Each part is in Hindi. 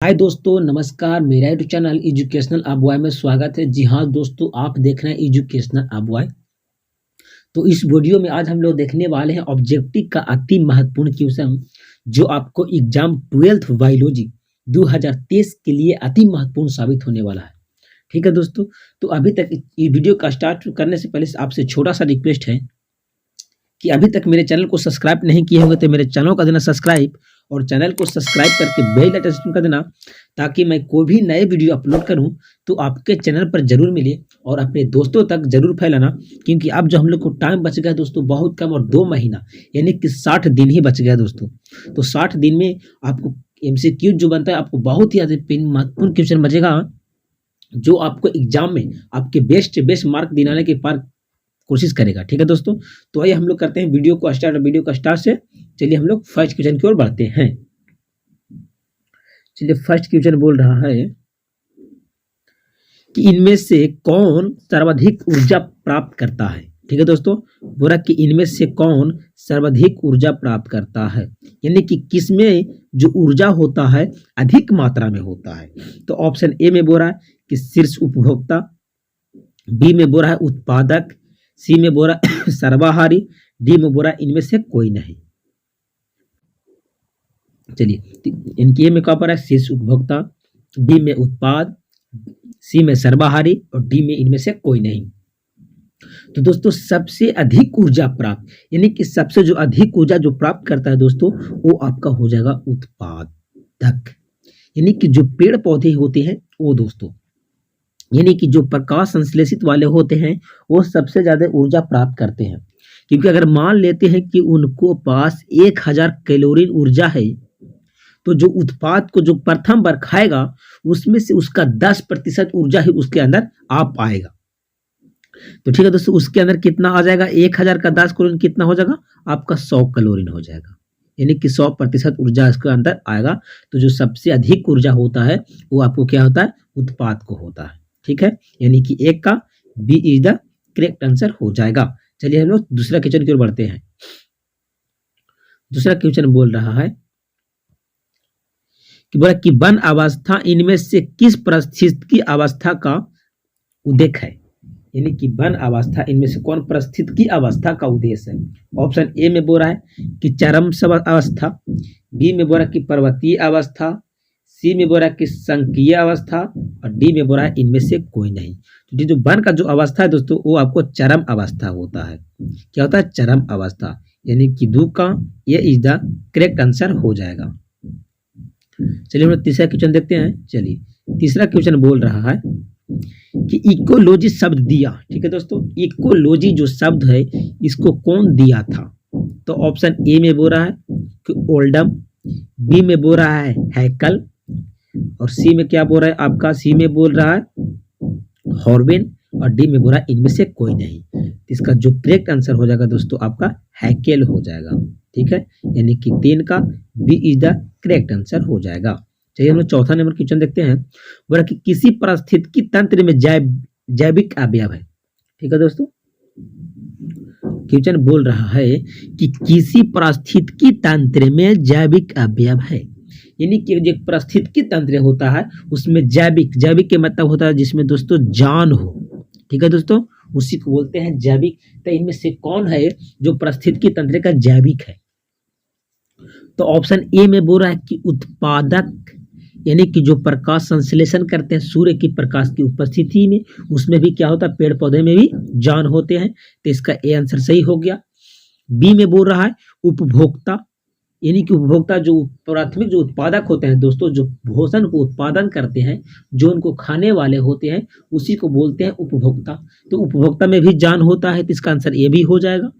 हाय दोस्तों, नमस्कार। मेरा यूट्यूब चैनल एजुकेशनल अबुआई में स्वागत है। जी हाँ दोस्तों, आप देख रहे हैं एजुकेशनल अबुआई। तो इस वीडियो में आज हम लोग देखने वाले हैं ऑब्जेक्टिव का अति महत्वपूर्ण क्वेश्चन जो आपको एग्जाम 12th बायोलॉजी 2023 के लिए अति महत्वपूर्ण साबित होने वाला है। ठीक है दोस्तों, तो अभी तक ये वीडियो का स्टार्ट करने से पहले आपसे छोटा सा रिक्वेस्ट है कि अभी तक मेरे चैनल को सब्सक्राइब नहीं किए होंगे तो मेरे चैनल का देना सब्सक्राइब और चैनल को सब्सक्राइब करके बेल आइकन कर देना, ताकि मैं कोई भी नए वीडियो अपलोड करूं तो आपके चैनल पर जरूर मिले और अपने दोस्तों तक जरूर फैलाना। क्योंकि अब जो हम लोग को टाइम बच गया दोस्तों बहुत कम, और 2 महीना यानी कि 60 दिन ही बच गया दोस्तों। तो 60 दिन में आपको MCQ जो बनता है आपको बहुत ही महत्वपूर्ण क्वेश्चन बचेगा, जो आपको एग्जाम में आपके बेस्ट मार्क दिलाने के पार कोशिश करेगा। ठीक है दोस्तों, तो आइए हम लोग करते हैं वीडियो का स्टार्ट से। चलिए हम लोग फर्स्ट क्वेश्चन की ओर बढ़ते हैं। चलिए फर्स्ट क्वेश्चन बोल रहा है कि इनमें से कौन सर्वाधिक ऊर्जा प्राप्त करता है। ठीक है दोस्तों, बोला कि इनमें से कौन सर्वाधिक ऊर्जा प्राप्त करता है, यानी कि किसमें जो ऊर्जा होता है अधिक मात्रा में होता है। तो ऑप्शन ए में बोल रहा है कि शीर्ष उपभोक्ता, बी में बोल रहा है उत्पादक, सी में बोल रहा है सर्वाहारी, डी में बोल रहा है इनमें से कोई नहीं। चलिए इनकी ए में क्या पर है शीर्ष उपभोक्ता, बी में उत्पाद, सी में सर्वाहारी और डी में इनमें से कोई नहीं। तो दोस्तों सबसे अधिक ऊर्जा प्राप्त यानी कि सबसे जो अधिक ऊर्जा जो प्राप्त करता है दोस्तों वो आपका हो जाएगा उत्पादक, यानी कि जो पेड़ पौधे होते हैं वो दोस्तों, यानी कि जो प्रकाश संश्लेषित वाले होते हैं वो सबसे ज्यादा ऊर्जा प्राप्त करते हैं। क्योंकि अगर मान लेते हैं कि उनको पास 1000 कैलोरी ऊर्जा है, तो जो उत्पाद को जो प्रथम बार खाएगा उसमें से उसका 10% ऊर्जा ही उसके अंदर आ पाएगा। तो ठीक है दोस्तों, उसके अंदर कितना आ जाएगा, 1000 का 10 कैलोरी कितना हो जाएगा आपका 100 कैलोरी हो जाएगा, यानी कि 100% ऊर्जा इसके अंदर आएगा। तो जो सबसे अधिक ऊर्जा होता है वो आपको क्या होता है उत्पाद को होता है। ठीक है, यानी कि एक का B is the correct answer हो जाएगा। चलिए हम लोग दूसरा क्वेश्चन की ओर बढ़ते हैं। दूसरा क्वेश्चन बोल रहा है कि बोला कि वन अवस्था इनमें से किस पारिस्थितिकी अवस्था का उद्देक है, यानी कि वन अवस्था इनमें से कौन पारिस्थितिकी अवस्था का उद्देश्य है। ऑप्शन ए में बोल रहा है कि चरम अवस्था, बी में बोल रहा है कि पर्वतीय अवस्था, सी में बोल रहा है कि संकीय अवस्था और डी में बोल रहा है इनमें से कोई नहीं। तो जो वन का जो अवस्था है दोस्तों वो आपको चरम अवस्था होता है। क्या होता है चरम अवस्था, यानी कि दो का ये इज द करेक्ट आंसर हो जाएगा। चलिए हम लोग तीसरा क्वेश्चन देखते हैं। चलिए तीसरा क्वेश्चन बोल रहा है कि इकोलॉजी शब्द दिया। ठीक है दोस्तों, इकोलॉजी जो शब्द है इसको कौन दिया था। तो ऑप्शन ए में बोल रहा है कि ओल्डम, बी में बोल रहा है हैकल और सी में क्या बोल रहा है आपका, सी में बोल रहा है हॉर्बिन और डी में बोल रहा है इनमें से कोई नहीं। इसका जो करेक्ट आंसर हो जाएगा दोस्तों आपका हैकेल हो जाएगा। ठीक है, यानी कि 3 का B is the correct answer हो जाएगा। चलिए हम लोग चौथा नंबर क्वेश्चन देखते हैं। बोला कि किसी पारिस्थितिकी तंत्र में जैविक अवयव है। ठीक है दोस्तों, क्वेश्चन बोल रहा है कि किसी पारिस्थितिकी तंत्र में जैविक अवयव है, यानी कि जो पारिस्थितिकी तंत्र होता है उसमें जैविक के मतलब होता है जिसमें दोस्तों जान हो। ठीक है दोस्तों, उसी को बोलते हैं जैविक। तो इनमें से कौन है जो पारिस्थितिकी तंत्र का जैविक है। तो ऑप्शन ए में बोल रहा है कि उत्पादक, यानी कि जो प्रकाश संश्लेषण करते हैं सूर्य की प्रकाश की उपस्थिति में, उसमें भी क्या होता है पेड़ पौधे में भी जान होते हैं। तो इसका ए आंसर सही हो गया। बी में बोल रहा है उपभोक्ता, यानी कि उपभोक्ता जो प्राथमिक जो उत्पादक होते हैं दोस्तों, जो भोजन को उत्पादन करते हैं, जो उनको खाने वाले होते हैं उसी को बोलते हैं उपभोक्ता। तो उपभोक्ता में भी जान होता है, तो इसका आंसर ये भी हो जाएगा।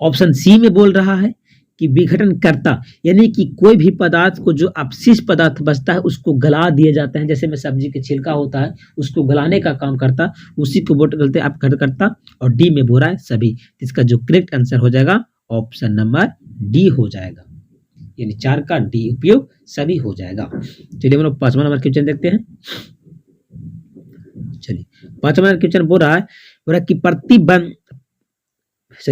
ऑप्शन सी में बोल रहा है कि विघटनकर्ता, यानी कि कोई भी पदार्थ को जो अपशिष्ट पदार्थ बचता है उसको गला दिए जाते हैं, जैसे में सब्जी के छिलका होता है उसको गलाने का काम करता, उसी को बोलते हैं अपघटनकर्ता। और डी में बोल रहा है सभी। इसका जो करेक्ट आंसर हो जाएगा ऑप्शन नंबर डी हो जाएगा, यानी 4 का डी उपयोग सभी हो जाएगा। चलिए हम लोग 5वां नंबर क्वेश्चन देखते हैं। चलिए 5वां नंबर क्वेश्चन बोल रहा है कि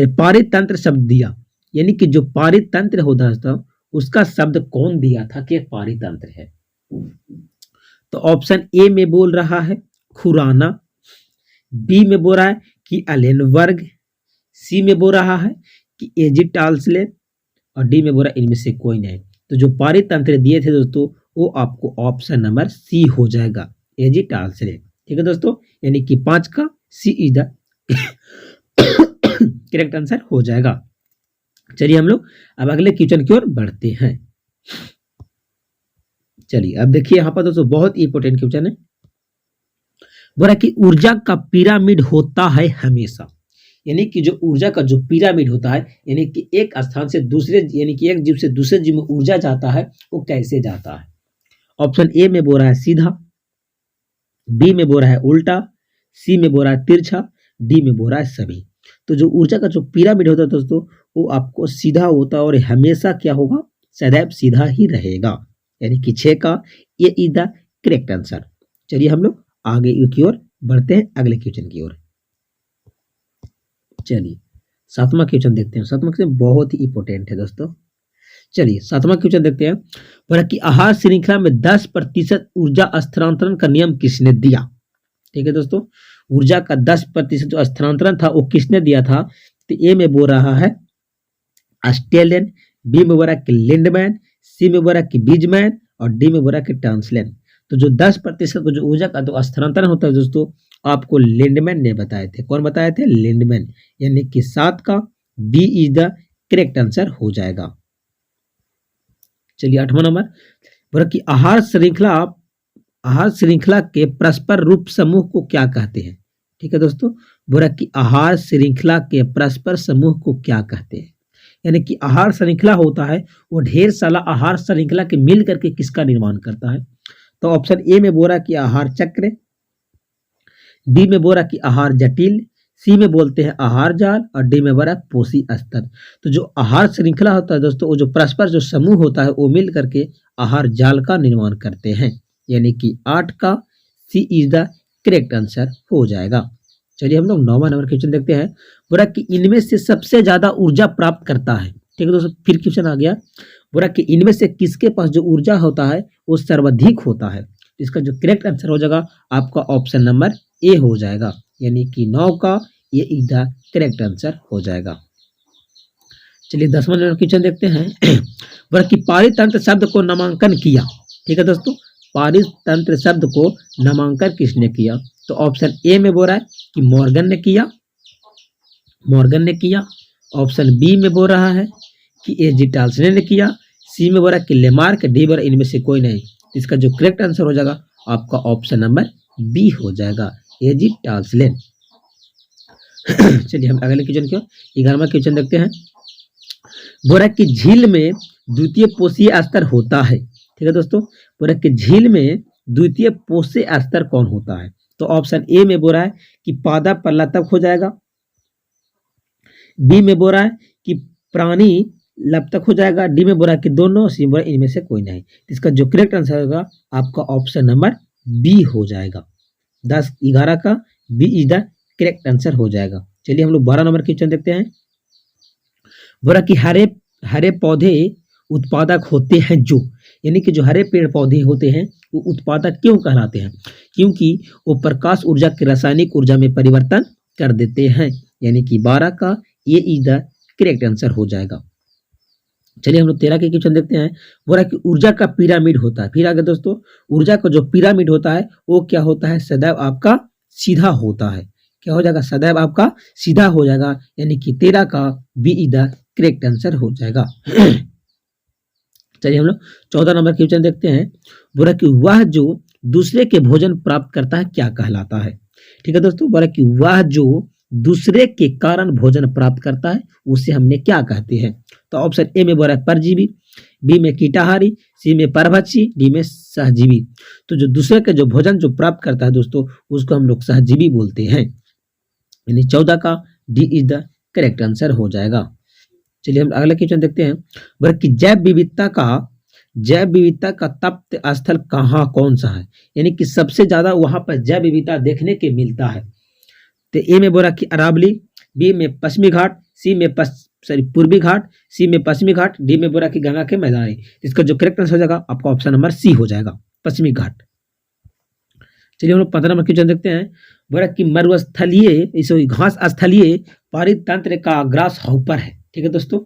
पारित तंत्र शब्द दिया, यानी कि जो पारित तंत्र होता है उसका शब्द कौन दिया था कि पारितंत्र है? तो ऑप्शन ए में बोल रहा है खुराना, बी में बोल रहा है कि अलेनबर्ग, सी में बोल रहा है कि एजिटाल्सले, और डी में बोल रहा है इनमें से कोई नहीं। तो जो पारितंत्र दिए थे दोस्तों वो आपको ऑप्शन नंबर सी हो जाएगा, एजिटाल्सले। ठीक है दोस्तों, यानी कि 5 का सी इज द करेक्ट आंसर हो जाएगा। चलिए हम लोग अब अगले क्वेश्चन की ओर बढ़ते हैं। चलिए अब देखिए यहाँ पर दोस्तों बहुत इंपॉर्टेंट क्वेश्चन है। बोला कि ऊर्जा का पिरामिड होता है हमेशा, यानी कि जो ऊर्जा का जो पिरामिड होता है, यानी कि एक स्थान से दूसरे, यानी कि एक जीव से दूसरे जीव में ऊर्जा जाता है, वो कैसे जाता है? ऑप्शन ए में बोल रहा है सीधा, बी में बोल रहा है उल्टा, सी में बोल रहा है तिरछा, डी में बोल रहा है सभी। तो जो ऊर्जा का जो पिरामिड होता है दोस्तों वो आपको सीधा होता है और हमेशा क्या होगा, सदैव सीधा ही रहेगा, यानी कि 6 का ये इज द करेक्ट आंसर। चलिए हम लोग आगे की ओर बढ़ते हैं, अगले क्वेश्चन की ओर। चलिए 7वां क्वेश्चन देखते हैं। 7वां क्वेश्चन बहुत ही इंपॉर्टेंट है दोस्तों। चलिए 7वां क्वेश्चन देखते हैं। बोला कि आहार श्रृंखला में 10% ऊर्जा स्थानांतरण का नियम किसने दिया? ठीक है दोस्तों, ऊर्जा का 10% जो स्थानांतरण था वो किसने दिया था? तो ए में बोल रहा है ऑस्ट्रेलियन, बी में बोल रहा है कि लिंडमैन, सी में बोल रहा है कि बीजमैन, और डी में बोल रहा है कि टर्न्सलेन। तो जो 10% का जो ऊर्जा का जो स्थानांतरण होता है दोस्तों आपको लिंडमैन ने बताए थे। कौन बताए थे? लिंडमैन, यानी कि 7 का B is the correct answer हो जाएगा। चलिए 8वां नंबर, बोला कि आहार श्रृंखला के परस्पर रूप समूह को क्या कहते हैं? ठीक है दोस्तों, बोला कि आहार श्रृंखला के परस्पर समूह को क्या कहते हैं? यानी कि आहार श्रृंखला होता है वो ढेर सारा आहार श्रृंखला के मिल करके किसका निर्माण करता है? तो ऑप्शन ए में बोला कि आहार चक्र, बी में बोला कि आहार जटिल, सी में बोलते हैं आहार जाल, और डी में बोला पोषी स्तर। तो जो आहार श्रृंखला होता है दोस्तों वो जो परस्पर जो समूह होता है वो मिल करके आहार जाल का निर्माण करते हैं, यानी कि 8 का सी इज द करेक्ट आंसर हो जाएगा। चलिए हम लोग 9वां नंबर क्वेश्चन देखते हैं। बोला कि इनमें से सबसे ज्यादा ऊर्जा प्राप्त करता है। ठीक है दोस्तों, फिर क्वेश्चन आ गया। बोला कि इनमें से किसके पास जो ऊर्जा होता है वो सर्वाधिक होता है? इसका जो करेक्ट आंसर हो जाएगा आपका ऑप्शन नंबर ए हो जाएगा, यानी कि 9 का ये इज द करेक्ट आंसर हो जाएगा। चलिए 10वां नंबर क्वेश्चन देखते हैं। बोला कि पारितंत्र शब्द को नामांकन किया। ठीक है दोस्तों, पारितंत्र शब्द को नामांकन किसने किया? तो ऑप्शन ए में बोल रहा है कि मॉर्गन ने किया, ऑप्शन बी में बोल रहा है कि एजिटाल्सने ने किया, सी में बोल रहा है कि लेमार्क, डी बोल रहा है इनमें से कोई नहीं। इसका जो करेक्ट आंसर हो जाएगा आपका ऑप्शन नंबर बी हो जाएगा, एजिटाल्सलेन। चलिए हम अगले क्वेश्चन की 11वां क्वेश्चन देखते हैं। बोला कि झील में द्वितीय पोषीय स्तर होता है। ठीक है दोस्तों, बोला कि झील में द्वितीय पोषीय स्तर कौन होता है? तो ऑप्शन ए में बोल रहा है कि पादा प्रलतक हो जाएगा, बी में बोल रहा है कि प्राणी लपतक हो जाएगा, डी में बोल रहा है कि दोनों, सी में बोल रहा है इनमें से कोई नहीं। इसका जो करेक्ट आंसर होगा आपका ऑप्शन नंबर बी हो जाएगा। 10-11 का B is the correct answer हो जाएगा। चलिए हम लोग 12 नंबर क्वेश्चन देखते हैं। बोला कि हरे पौधे उत्पादक होते हैं जो, यानी कि जो हरे पेड़ पौधे होते हैं वो उत्पादक क्यों कहलाते हैं? क्योंकि वो प्रकाश ऊर्जा के रासायनिक ऊर्जा में परिवर्तन कर देते हैं, यानी कि 12 का ये इज द करेक्ट आंसर हो जाएगा। चलिए हम लोग 13 के क्वेश्चन देखते हैं। बोला कि ऊर्जा का पिरामिड होता है। फिर आगे दोस्तों, ऊर्जा का जो पिरामिड होता है वो क्या होता है? सदैव आपका सीधा होता है। क्या हो जाएगा? सदैव आपका सीधा हो जाएगा, यानी कि 13 का B is the correct answer हो जाएगा। चलिए हम लोग 14 नंबर क्वेश्चन देखते हैं। बोला कि वह जो दूसरे के भोजन प्राप्त करता है क्या कहलाता है? ठीक है दोस्तों, बोला कि वह जो दूसरे के कारण भोजन प्राप्त करता है उसे हमने क्या कहते हैं? तो ऑप्शन ए में बोला है परजीवी, बी में कीटाहारी, सी में परभक्षी, डी में सहजीवी। तो जो दूसरे के जो भोजन जो प्राप्त करता है दोस्तों उसको हम लोग सहजीवी बोलते हैं, यानी 14 का D is the correct answer हो जाएगा। चलिए हम अगला क्वेश्चन देखते हैं। बोला कि जैव विविधता का तप्त स्थल कौन सा है? यानी कि सबसे ज्यादा वहां पर जैव विविधता देखने के मिलता है। तो ए में बोला कि अरावली, बी में पश्चिमी घाट, सी में सॉरी पूर्वी घाट, सी में पश्चिमी घाट, डी में बोला कि गंगा के मैदान है। इसका जो करेक्ट आंसर हो जाएगा आपका ऑप्शन नंबर सी हो जाएगा, पश्चिमी घाट। चलिए हम लोग 15 नंबर क्वेश्चन देखते हैं। बोला कि मरुस्थलीय घास स्थलीय पारित तंत्र का ग्रास हॉपर है। ठीक है दोस्तों,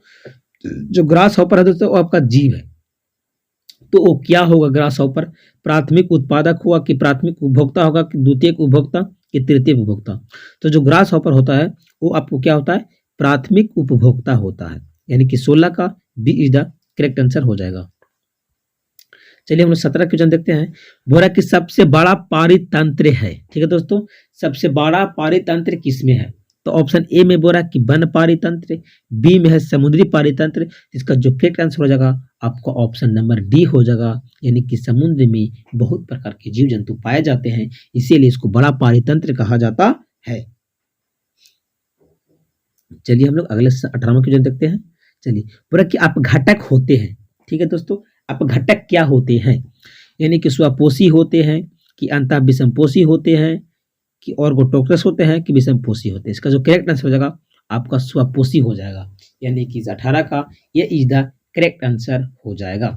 जो ग्रास हॉपर है दोस्तों वो आपका जीव है। तो वो क्या होगा ग्रास हॉपर? प्राथमिक उत्पादक होगा कि प्राथमिक उपभोक्ता होगा कि द्वितीयक उपभोक्ता कि तृतीय उपभोक्ता? तो जो ग्रास हॉपर होता है वो आपको क्या होता है? प्राथमिक उपभोक्ता होता है, यानी कि 16 का B is the correct answer हो जाएगा। चलिए हम लोग 17 क्वेश्चन देखते हैं। बोला कि सबसे बड़ा पारितंत्र है। ठीक है दोस्तों, सबसे बड़ा पारितंत्र किसमें है? तो ऑप्शन ए में बोला कि वन पारितंत्र, बी में है समुद्री पारितंत्र। इसका जो करेक्ट आंसर हो जाएगा आपका ऑप्शन नंबर डी हो जाएगा, यानी कि समुद्र में बहुत प्रकार के जीव जंतु पाए जाते हैं, इसीलिए इसको बड़ा पारितंत्र कहा जाता है। चलिए हम लोग अगले 18वां क्वेश्चन देखते हैं। चलिए बोला कि आप घटक होते हैं। ठीक है दोस्तों, आप घटक क्या होते हैं? यानी कि स्वपोषी होते हैं कि अंतः विषमपोषी होते हैं कि ऑर्गोटोक्टस होते हैं कि विषमपोषी होते हैं? इसका जो करेक्ट आंसर हो जाएगा आपका स्वपोषी हो जाएगा, यानी कि 18 का ये इज द करेक्ट आंसर हो जाएगा।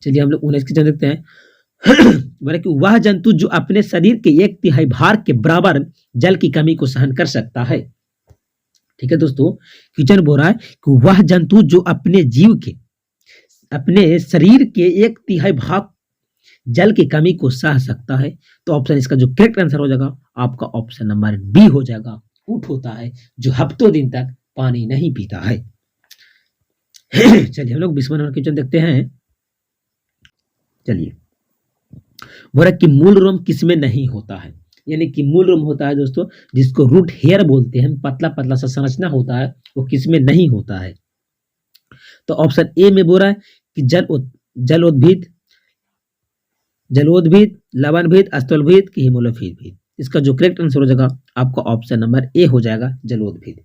चलिए हम लोग 19 क्वेश्चन देखते हैं। बोले कि वह जंतु जो अपने शरीर के 1/3 भार के बराबर जल की कमी को सहन कर सकता है। ठीक है दोस्तों, क्वेश्चन बोल रहा है कि वह जंतु जो अपने जीव के अपने शरीर के 1/3 भाग जल की कमी को सह सकता है। तो ऑप्शन इसका जो करेक्ट आंसर हो जाएगा आपका ऑप्शन नंबर बी हो जाएगा। ऊंट होता है जो हफ्तों दिन तक पानी नहीं पीता है। चलिए हम लोग 20वां नंबर क्वेश्चन देखते हैं। चलिए बोला कि मूल रोम किसमें नहीं होता है? यानी कि मूल रोम होता है दोस्तों जिसको रूट हेयर बोलते हैं, पतला पतला सा संरचना होता है, वो किसमें नहीं होता है? तो ऑप्शन ए में बोल रहा है कि जलोद्भिद, लवणभिद, स्थलभिद कि हिमोलोफिल भीद? इसका जो करेक्ट आंसर हो जाएगा आपका ऑप्शन नंबर ए हो जाएगा, जलोद्भिद।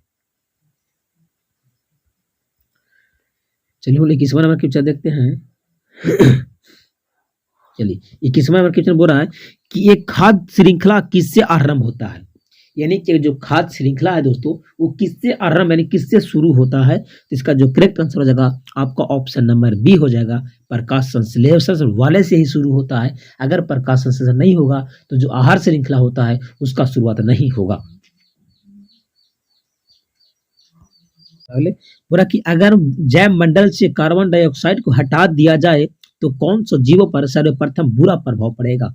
चलिए हम 21वां नंबर क्वेश्चन देखते हैं। चलिए 21वां नंबर क्वेश्चन बोल रहा है कि एक खाद्य श्रृंखला किससे आरंभ होता है? यानी कि जो खाद्य श्रृंखला है दोस्तों वो किससे आरंभ यानी किससे शुरू होता है? तो इसका जो करेक्ट आंसर हो जाएगा आपका ऑप्शन नंबर बी हो जाएगा, प्रकाश संश्लेषण वाले से ही शुरू होता है। अगर प्रकाश संश्लेषण नहीं होगा तो जो आहार श्रृंखला होता है उसका शुरुआत नहीं होगा। अगले बोला कि अगर जैव मंडल से कार्बन डाइऑक्साइड को हटा दिया जाए तो कौन सा जीवों पर सर्वप्रथम बुरा प्रभाव पड़ेगा?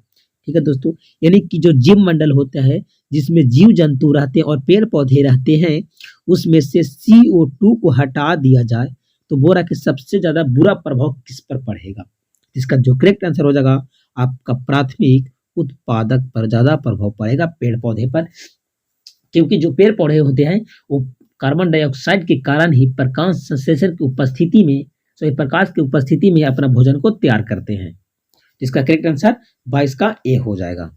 ठीक है दोस्तों, यानी कि जो जीव मंडल होता है जिसमें जीव जंतु रहते हैं और पेड़ पौधे रहते हैं उसमें से CO2 को हटा दिया जाए तो बोरा कि सबसे ज्यादा बुरा प्रभाव किस पर पड़ेगा? इसका जो करेक्ट आंसर हो जाएगा आपका प्राथमिक उत्पादक पर ज्यादा प्रभाव पड़ेगा, पेड़ पौधे पर, क्योंकि जो पेड़ पौधे होते हैं वो कार्बन डाइऑक्साइड के कारण ही प्रकाश संश्लेषण की उपस्थिति में प्रकाश की उपस्थिति में अपना भोजन को तैयार करते हैं। इसका करेक्ट आंसर 22 का ए हो जाएगा।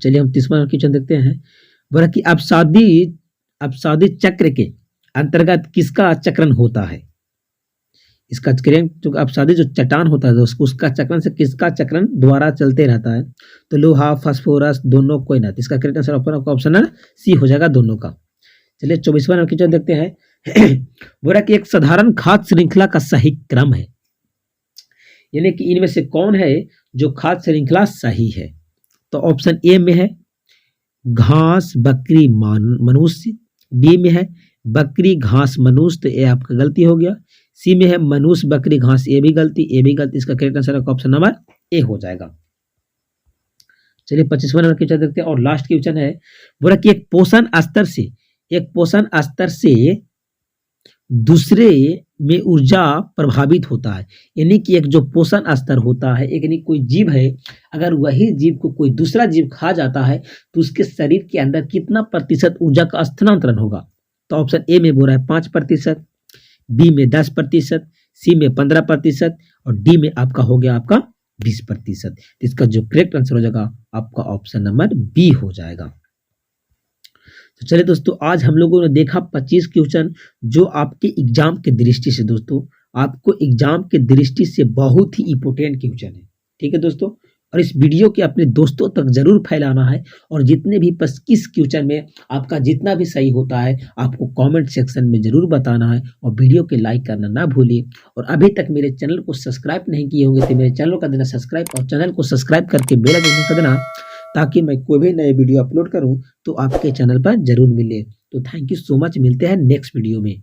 चलिए हम 30वां क्वेश्चन देखते हैं। बोला कि अपसादी चक्र के अंतर्गत किसका चक्रण होता है? इसका जो अपसादी जो चट्टान होता है उसका चक्रण से किसका चक्रण द्वारा चलते रहता है? तो लोहा, फास्फोरस दोनों कोई ना। इसका करेक्ट आंसर ऑप्शन सी हो जाएगा, दोनों का। चलिए 24वां क्वेश्चन देखते हैं। बोला कि एक साधारण खाद्य श्रृंखला का सही क्रम है, यानी कि इनमें से कौन है जो खाद्य श्रृंखला सही है? तो ऑप्शन ए में है घास बकरी मनुष्य, बी में है बकरी घास मनुष्य, तो ये आपका गलती हो गया। सी में है मनुष्य बकरी घास, ये भी गलती। इसका correct answer option number A हो जाएगा। चलिए 25वां नंबर क्वेश्चन देखते हैं और लास्ट क्वेश्चन है। बोला कि एक पोषण स्तर से दूसरे में ऊर्जा प्रभावित होता है, यानी कि एक जो पोषण स्तर होता है, एक यानी कोई जीव है, अगर वही जीव को कोई दूसरा जीव खा जाता है तो उसके शरीर के अंदर कितना प्रतिशत ऊर्जा का स्थानांतरण होगा? तो ऑप्शन ए में बोल रहा है 5%, बी में 10%, सी में 15% और डी में आपका हो गया आपका 20%। इसका जो करेक्ट आंसर हो जाएगा आपका ऑप्शन नंबर बी हो जाएगा। तो चलिए दोस्तों आज हम लोगों ने देखा 25 क्वेश्चन जो आपके एग्जाम के दृष्टि से दोस्तों आपको एग्जाम के दृष्टि से बहुत ही इंपोर्टेंट क्वेश्चन है। ठीक है दोस्तों, और इस वीडियो के अपने दोस्तों तक जरूर फैलाना है। और जितने भी 25 क्वेश्चन में आपका जितना भी सही होता है आपको कमेंट सेक्शन में जरूर बताना है, और वीडियो के लाइक करना ना भूलिए। और अभी तक मेरे चैनल को सब्सक्राइब नहीं किए होंगे तो मेरे चैनल का देना सब्सक्राइब, और चैनल को सब्सक्राइब करके बेल आइकन कर देना, ताकि मैं कोई भी नए वीडियो अपलोड करूं तो आपके चैनल पर जरूर मिले। तो थैंक यू सो मच, मिलते हैं नेक्स्ट वीडियो में।